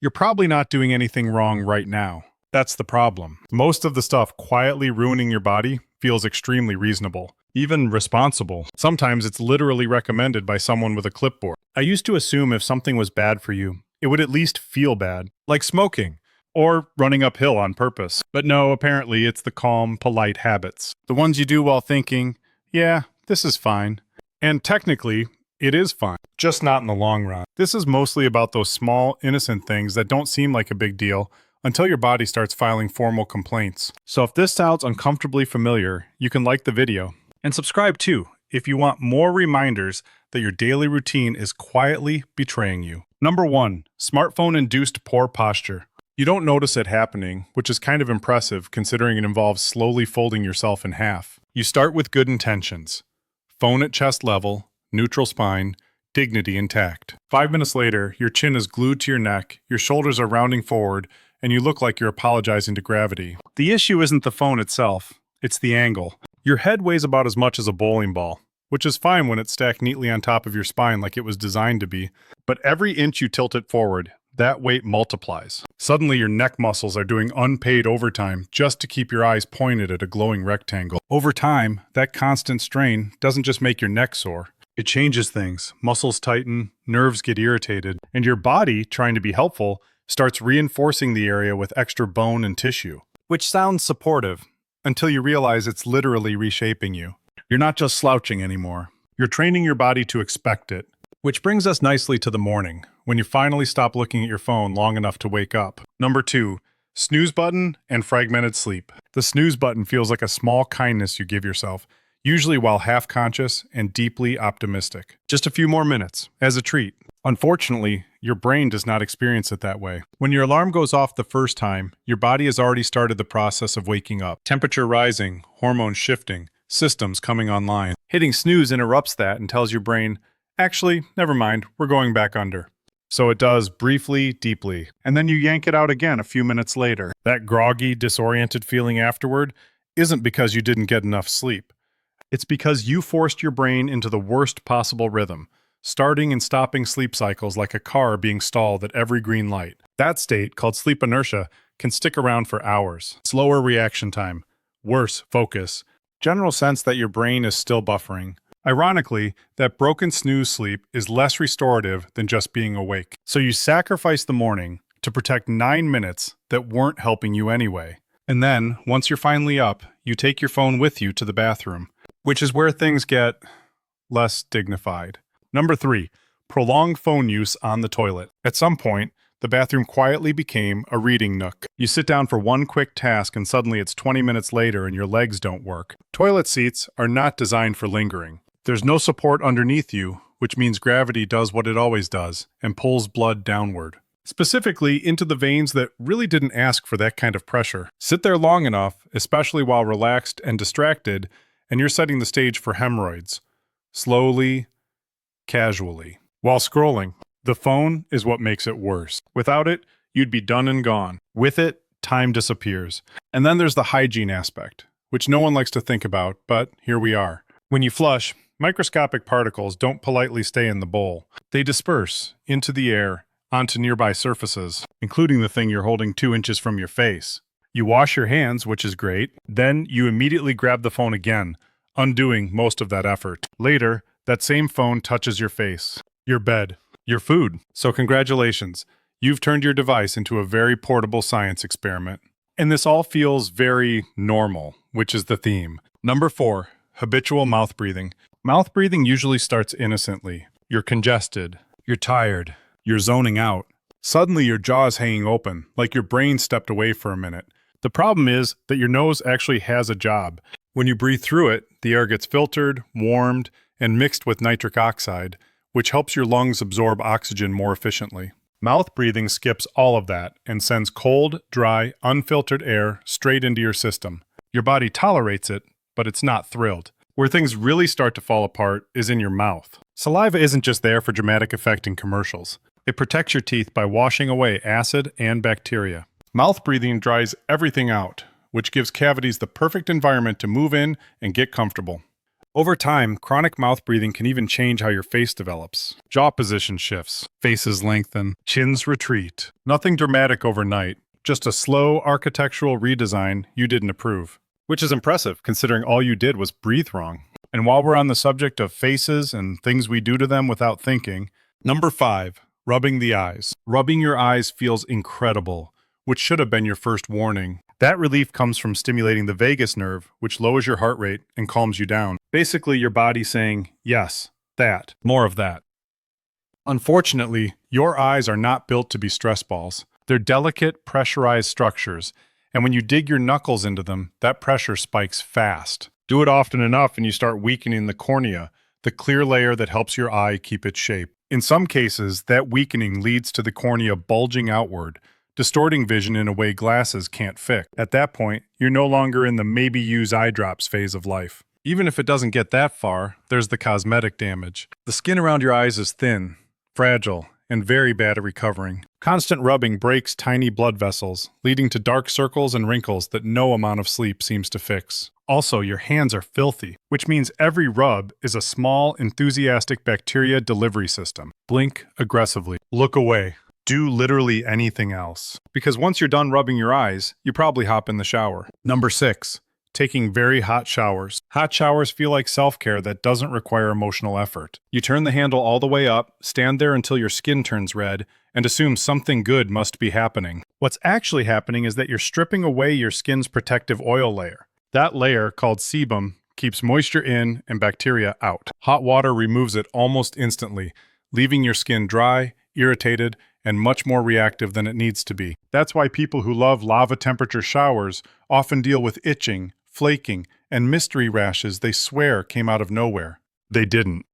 you're probably not doing anything wrong right now. That's the problem. Most of the stuff quietly ruining your body feels extremely reasonable, even responsible. Sometimes it's literally recommended by someone with a clipboard. I used to assume if something was bad for you, it would at least feel bad, like smoking or running uphill on purpose. But no, apparently it's the calm, polite habits. The ones you do while thinking, yeah, this is fine. And technically, it is fine, just not in the long run. This is mostly about those small, innocent things that don't seem like a big deal until your body starts filing formal complaints. So if this sounds uncomfortably familiar, you can like the video. And subscribe too, if you want more reminders that your daily routine is quietly betraying you. Number 1, smartphone-induced poor posture. You don't notice it happening, which is kind of impressive considering it involves slowly folding yourself in half. You start with good intentions. Phone at chest level, neutral spine, dignity intact. 5 minutes later, your chin is glued to your neck, your shoulders are rounding forward, and you look like you're apologizing to gravity. The issue isn't the phone itself, it's the angle. Your head weighs about as much as a bowling ball, which is fine when it's stacked neatly on top of your spine like it was designed to be. But every inch you tilt it forward, that weight multiplies. Suddenly your neck muscles are doing unpaid overtime just to keep your eyes pointed at a glowing rectangle. Over time, that constant strain doesn't just make your neck sore. It changes things. Muscles tighten, nerves get irritated, and your body, trying to be helpful, starts reinforcing the area with extra bone and tissue. Which sounds supportive, until you realize it's literally reshaping you. You're not just slouching anymore. You're training your body to expect it. Which brings us nicely to the morning, when you finally stop looking at your phone long enough to wake up. Number 2, snooze button and fragmented sleep. The snooze button feels like a small kindness you give yourself, usually while half-conscious and deeply optimistic. Just a few more minutes, as a treat. Unfortunately, your brain does not experience it that way. When your alarm goes off the first time, your body has already started the process of waking up. Temperature rising, hormones shifting, systems coming online. Hitting snooze interrupts that and tells your brain, actually, never mind, we're going back under. So it does briefly, deeply, and then you yank it out again a few minutes later. That groggy, disoriented feeling afterward isn't because you didn't get enough sleep. It's because you forced your brain into the worst possible rhythm, starting and stopping sleep cycles like a car being stalled at every green light. That state, called sleep inertia, can stick around for hours. Slower reaction time, worse focus, general sense that your brain is still buffering. Ironically, that broken snooze sleep is less restorative than just being awake. So you sacrifice the morning to protect 9 minutes that weren't helping you anyway. And then, once you're finally up, you take your phone with you to the bathroom, which is where things get less dignified. Number 3, prolonged phone use on the toilet. At some point, the bathroom quietly became a reading nook. You sit down for one quick task and suddenly it's 20 minutes later and your legs don't work. Toilet seats are not designed for lingering. There's no support underneath you, which means gravity does what it always does and pulls blood downward. Specifically into the veins that really didn't ask for that kind of pressure. Sit there long enough, especially while relaxed and distracted, and you're setting the stage for hemorrhoids. Slowly, casually. While scrolling, the phone is what makes it worse. Without it, you'd be done and gone. With it, time disappears. And then there's the hygiene aspect, which no one likes to think about, but here we are. When you flush, microscopic particles don't politely stay in the bowl. They disperse into the air, onto nearby surfaces, including the thing you're holding 2 inches from your face. You wash your hands, which is great. Then you immediately grab the phone again, undoing most of that effort. Later, that same phone touches your face, your bed, your food. So congratulations, you've turned your device into a very portable science experiment. And this all feels very normal, which is the theme. Number 4, habitual mouth breathing. Mouth breathing usually starts innocently. You're congested, you're tired, you're zoning out. Suddenly your jaw is hanging open, like your brain stepped away for a minute. The problem is that your nose actually has a job. When you breathe through it, the air gets filtered, warmed, and mixed with nitric oxide, which helps your lungs absorb oxygen more efficiently. Mouth breathing skips all of that and sends cold, dry, unfiltered air straight into your system. Your body tolerates it, but it's not thrilled. Where things really start to fall apart is in your mouth. Saliva isn't just there for dramatic effect in commercials. It protects your teeth by washing away acid and bacteria. Mouth breathing dries everything out, which gives cavities the perfect environment to move in and get comfortable. Over time, chronic mouth breathing can even change how your face develops. Jaw position shifts, faces lengthen, chins retreat. Nothing dramatic overnight, just a slow architectural redesign you didn't approve. Which is impressive, considering all you did was breathe wrong. And while we're on the subject of faces and things we do to them without thinking, number 5, rubbing the eyes. Rubbing your eyes feels incredible, which should have been your first warning. That relief comes from stimulating the vagus nerve, which lowers your heart rate and calms you down. Basically, your body saying, yes, that, more of that. Unfortunately, your eyes are not built to be stress balls. They're delicate, pressurized structures, and when you dig your knuckles into them, that pressure spikes fast. Do it often enough and you start weakening the cornea, the clear layer that helps your eye keep its shape. In some cases, that weakening leads to the cornea bulging outward, distorting vision in a way glasses can't fix. At that point, you're no longer in the maybe use eye drops phase of life. Even if it doesn't get that far, there's the cosmetic damage. The skin around your eyes is thin, fragile, and very bad at recovering. Constant rubbing breaks tiny blood vessels, leading to dark circles and wrinkles that no amount of sleep seems to fix. Also, your hands are filthy, which means every rub is a small, enthusiastic bacteria delivery system. Blink aggressively. Look away. Do literally anything else. Because once you're done rubbing your eyes, you probably hop in the shower. Number 6. Taking very hot showers. Hot showers feel like self-care that doesn't require emotional effort. You turn the handle all the way up, stand there until your skin turns red, and assume something good must be happening. What's actually happening is that you're stripping away your skin's protective oil layer. That layer, called sebum, keeps moisture in and bacteria out. Hot water removes it almost instantly, leaving your skin dry, irritated, and much more reactive than it needs to be. That's why people who love lava temperature showers often deal with itching, flaking, and mystery rashes they swear came out of nowhere. They didn't.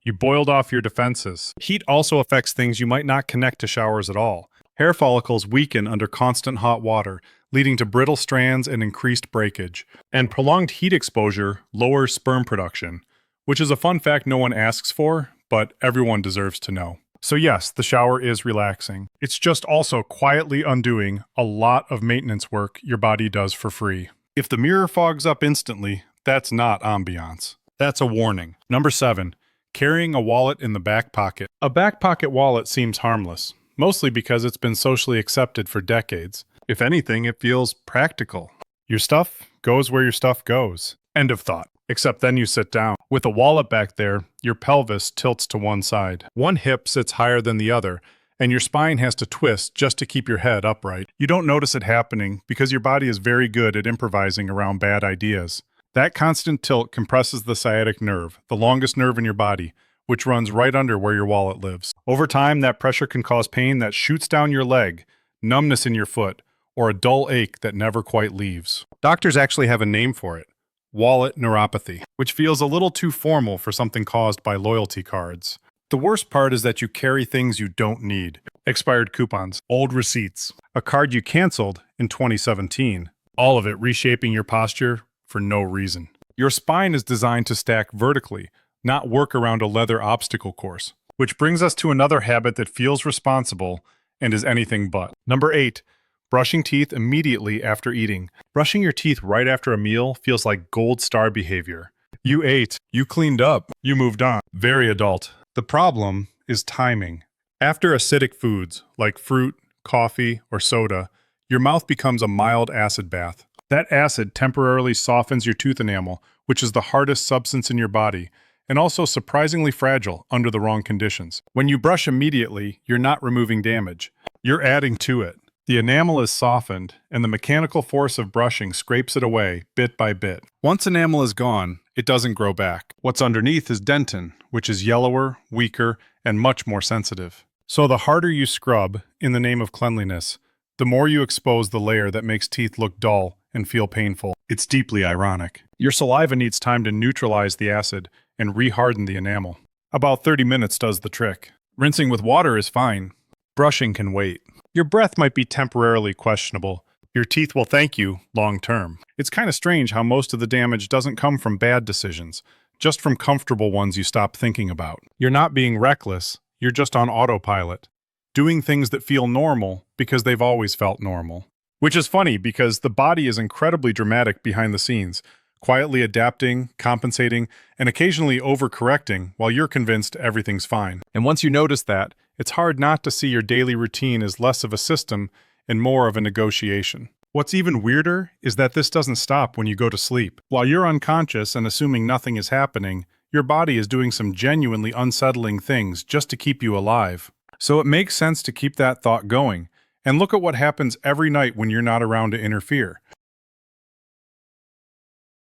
You boiled off your defenses. Heat also affects things you might not connect to showers at all. Hair follicles weaken under constant hot water, leading to brittle strands and increased breakage. And prolonged heat exposure lowers sperm production, which is a fun fact no one asks for, but everyone deserves to know. So yes, the shower is relaxing. It's just also quietly undoing a lot of maintenance work your body does for free. If the mirror fogs up instantly, that's not ambiance. That's a warning. Number 7, carrying a wallet in the back pocket. A back pocket wallet seems harmless, mostly because it's been socially accepted for decades. If anything, it feels practical. Your stuff goes where your stuff goes. End of thought. Except then you sit down. With a wallet back there, your pelvis tilts to one side. One hip sits higher than the other, and your spine has to twist just to keep your head upright. You don't notice it happening because your body is very good at improvising around bad ideas. That constant tilt compresses the sciatic nerve, the longest nerve in your body, which runs right under where your wallet lives. Over time, that pressure can cause pain that shoots down your leg, numbness in your foot, or a dull ache that never quite leaves. Doctors actually have a name for it. Wallet neuropathy, which feels a little too formal for something caused by loyalty cards. The worst part is that you carry things you don't need. Expired coupons, old receipts, a card you canceled in 2017, all of it reshaping your posture for no reason. Your spine is designed to stack vertically, not work around a leather obstacle course. Which brings us to another habit that feels responsible and is anything but. Number 8. Brushing teeth immediately after eating. Brushing your teeth right after a meal feels like gold star behavior. You ate, you cleaned up, you moved on. Very adult. The problem is timing. After acidic foods, like fruit, coffee, or soda, your mouth becomes a mild acid bath. That acid temporarily softens your tooth enamel, which is the hardest substance in your body, and also surprisingly fragile under the wrong conditions. When you brush immediately, you're not removing damage. You're adding to it. The enamel is softened, and the mechanical force of brushing scrapes it away bit by bit. Once enamel is gone, it doesn't grow back. What's underneath is dentin, which is yellower, weaker, and much more sensitive. So the harder you scrub, in the name of cleanliness, the more you expose the layer that makes teeth look dull and feel painful. It's deeply ironic. Your saliva needs time to neutralize the acid and re-harden the enamel. About 30 minutes does the trick. Rinsing with water is fine. Brushing can wait. Your breath might be temporarily questionable. Your teeth will thank you long term. It's kind of strange how most of the damage doesn't come from bad decisions, just from comfortable ones you stop thinking about. You're not being reckless, you're just on autopilot, doing things that feel normal because they've always felt normal. Which is funny because the body is incredibly dramatic behind the scenes, quietly adapting, compensating, and occasionally overcorrecting while you're convinced everything's fine. And once you notice that, it's hard not to see your daily routine as less of a system and more of a negotiation. What's even weirder is that this doesn't stop when you go to sleep. While you're unconscious and assuming nothing is happening, your body is doing some genuinely unsettling things just to keep you alive. So it makes sense to keep that thought going. And look at what happens every night when you're not around to interfere.